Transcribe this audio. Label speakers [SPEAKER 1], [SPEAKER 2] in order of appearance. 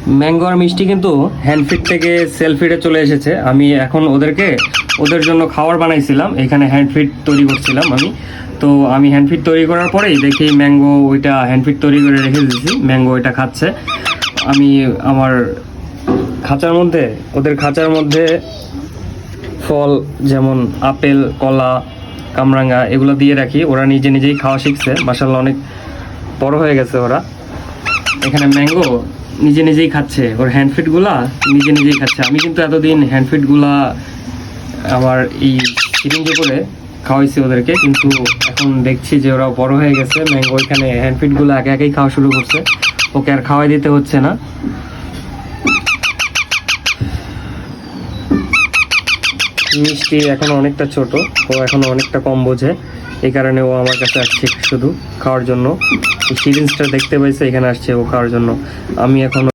[SPEAKER 1] Mango আর মিষ্টি কিন্তু hand feed থেকে সেলফ ফিডে চলে এসেছে। আমি এখন ওদের জন্য খাবার বানাইছিলাম, এখানে হ্যান্ড ফিড তৈরি করছিলাম আমি। তো আমি হ্যান্ড ফিড তৈরি করার পরেই দেখি ম্যাঙ্গো ওইটা হ্যান্ড ফিড তৈরি করে রেখে দিয়েছি, ম্যাঙ্গো ওইটা খাচ্ছে। আমি আমার ওদের খাঁচার মধ্যে ফল যেমন আপেল, কলা, কামরাঙ্গা এগুলো দিয়ে রাখি, ওরা নিজে নিজেই খাওয়া শিখছে। মাশাআল্লাহ অনেক বড় হয়ে গেছে ওরা। এখানে ম্যাঙ্গো নিজে নিজেই খাচ্ছে, ওর হ্যান্ডফিডগুলা নিজে নিজেই খাচ্ছে। আমি কিন্তু এতদিন হ্যান্ডফিডগুলা আমার এই সিরিঞ্জে করে খাওয়াইছি ওদেরকে, কিন্তু এখন দেখছি যে ওরা বড় হয়ে গেছে। ম্যাঙ্গো এখানে হ্যান্ডফিডগুলো একে একেই খাওয়া শুরু করছে, ওকে আর খাওয়াই দিতে হচ্ছে না। মিষ্টি এখন অনেকটা ছোট, ও এখন অনেকটা কম বোঝে, এই কারণে ও আমার কাছে আসছে শুধু খাওয়ার জন্য। এই সিরিঞ্জটা দেখতে পাইছে, এখানে আসছে ও খাওয়ার জন্য। আমি এখন